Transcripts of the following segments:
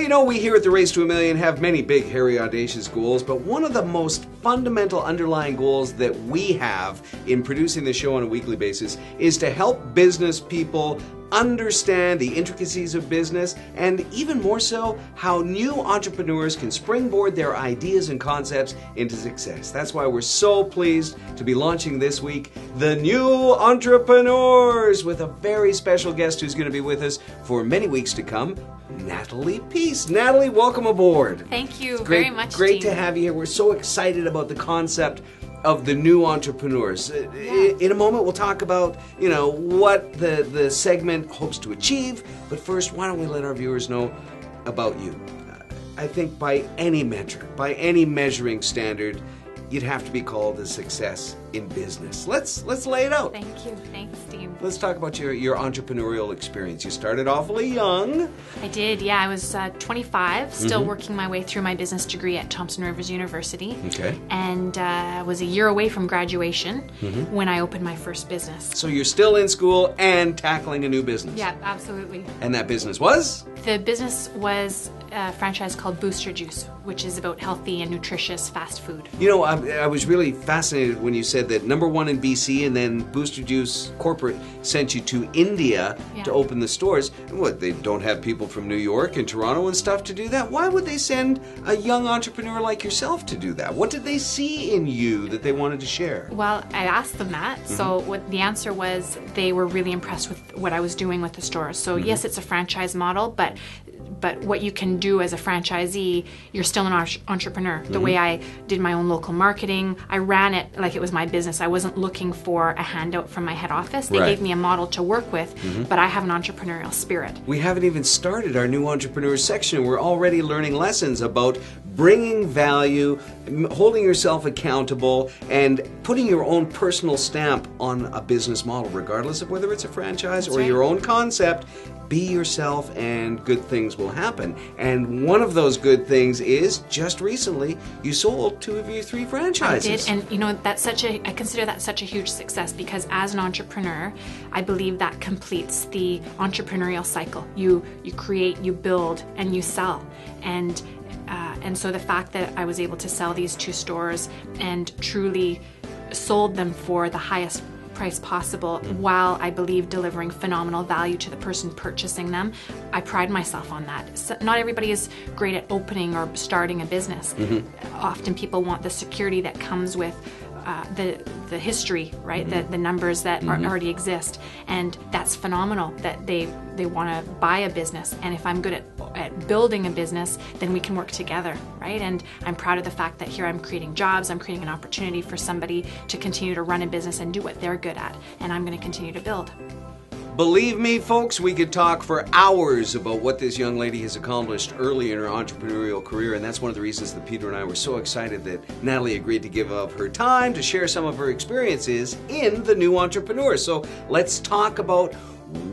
you know, we here at the Race to a Million have many big, hairy, audacious goals, but one of the most fundamental underlying goals that we have in producing the show on a weekly basis is to help business people understand the intricacies of business, and even more so, how new entrepreneurs can springboard their ideas and concepts into success. That's why we're so pleased to be launching this week The New Entrepreneurs with a very special guest who's going to be with us for many weeks to come, Natalie Peace. Natalie, welcome aboard. Thank you very much, Great Dean. to have you here. We're so excited about the concept of the new entrepreneurs. In a moment, we'll talk about, you know, what the segment hopes to achieve. But first, why don't we let our viewers know about you? I think by any metric, by any measuring standard, you'd have to be called a success in business. Let's lay it out. Thank you. Thanks, Dean. Let's talk about your entrepreneurial experience. You started awfully young. I did, yeah. I was 25, still working my way through my business degree at Thompson Rivers University. Okay. And was a year away from graduation when I opened my first business. So you're still in school and tackling a new business. Yeah, absolutely. And that business was? The business was a franchise called Booster Juice, which is about healthy and nutritious fast food. You know, I was really fascinated when you said that #1 in BC and then Booster Juice Corporate sent you to India to open the stores. And what, they don't have people from New York and Toronto and stuff to do that? Why would they send a young entrepreneur like yourself to do that? What did they see in you that they wanted to share? Well, I asked them that. So what the answer was, they were really impressed with what I was doing with the stores. So yes, it's a franchise model, but what you can do as a franchisee, you're still an entrepreneur. The way I did my own local marketing, I ran it like it was my business. I wasn't looking for a handout from my head office. They gave me a model to work with, but I have an entrepreneurial spirit. We haven't even started our new entrepreneur section. We're already learning lessons about bringing value, holding yourself accountable, and putting your own personal stamp on a business model, regardless of whether it's a franchise or your own concept. Be yourself and good things will happen. And one of those good things is, just recently, you sold 2 of your 3 franchises. I did, and you know, I consider that such a huge success, because as an entrepreneur, I believe that completes the entrepreneurial cycle. You create, you build, and you sell. And so the fact that I was able to sell these 2 stores and truly sold them for the highest price possible, while I believe delivering phenomenal value to the person purchasing them, I pride myself on that. So not everybody is great at opening or starting a business. Often people want the security that comes with the history, right? The numbers that already exist, and that's phenomenal that they want to buy a business. And if I'm good at building a business, then we can work together, right? And I'm proud of the fact that here I'm creating jobs, I'm creating an opportunity for somebody to continue to run a business and do what they're good at, and I'm going to continue to build. Believe me, folks, we could talk for hours about what this young lady has accomplished early in her entrepreneurial career, and that's one of the reasons that Peter and I were so excited that Natalie agreed to give up her time to share some of her experiences in The New Entrepreneur. So let's talk about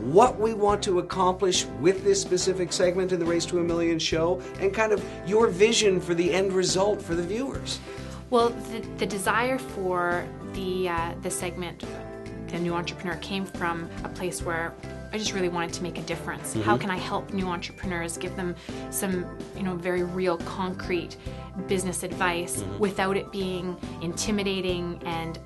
what we want to accomplish with this specific segment in the Race to a Million show, and kind of your vision for the end result for the viewers. Well, the desire for the segment, The New Entrepreneur, came from a place where I just really wanted to make a difference. How can I help new entrepreneurs, give them some, you know, very real, concrete business advice without it being intimidating and,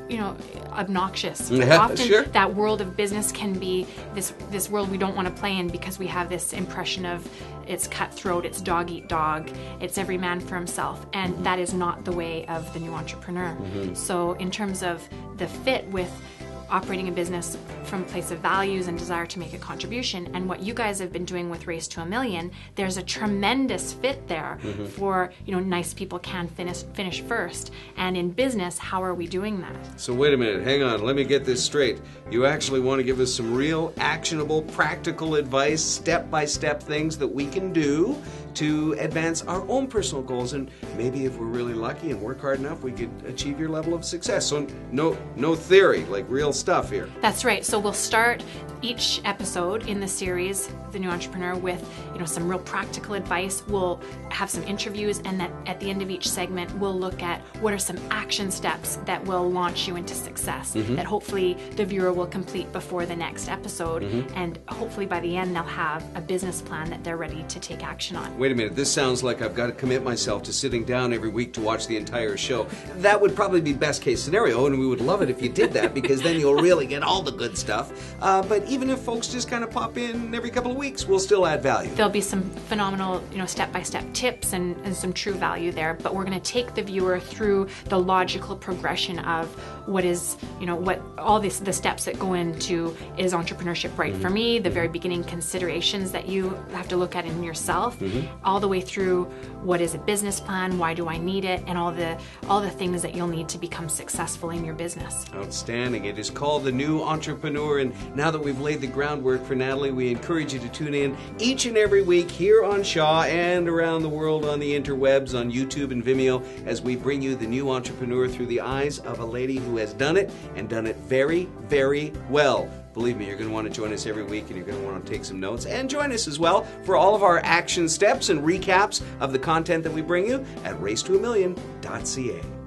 you know, obnoxious. Often that world of business can be this world we don't want to play in, because we have this impression of it's cutthroat, it's dog eat dog, it's every man for himself, and that is not the way of the new entrepreneur. So in terms of the fit with operating a business from a place of values and desire to make a contribution, and what you guys have been doing with Race to a Million, there's a tremendous fit there for, you know, nice people can finish first. And in business, how are we doing that? So wait a minute, hang on, let me get this straight. You actually want to give us some real, actionable, practical advice, step-by-step things that we can do to advance our own personal goals, and maybe if we're really lucky and work hard enough, we could achieve your level of success. So no theory, like real stuff here. That's right. So we'll start each episode in the series, The New Entrepreneur, with, you know, some real practical advice. We'll have some interviews, and that at the end of each segment, we'll look at what are some action steps that will launch you into success, that hopefully the viewer will complete before the next episode, and hopefully by the end they'll have a business plan that they're ready to take action on. wait a minute, this sounds like I've got to commit myself to sitting down every week to watch the entire show. That would probably be best case scenario, and we would love it if you did that, because then you'll really get all the good stuff. But even if folks just kind of pop in every couple of weeks, we'll still add value. There'll be some phenomenal, step-by-step tips and some true value there, but we're going to take the viewer through the logical progression of what is, what all the steps that go into, is entrepreneurship right for me, the very beginning considerations that you have to look at in yourself, all the way through what is a business plan, why do I need it, and all the things that you'll need to become successful in your business. Outstanding. It is called The New Entrepreneur, and now that we've laid the groundwork for Natalie, we encourage you to tune in each and every week here on Shaw and around the world on the interwebs, on YouTube and Vimeo, as we bring you The New Entrepreneur through the eyes of a lady who has done it, and done it very, very well. Believe me, you're going to want to join us every week, and you're going to want to take some notes, and join us as well for all of our action steps and recaps of the content that we bring you at racetoamillion.ca.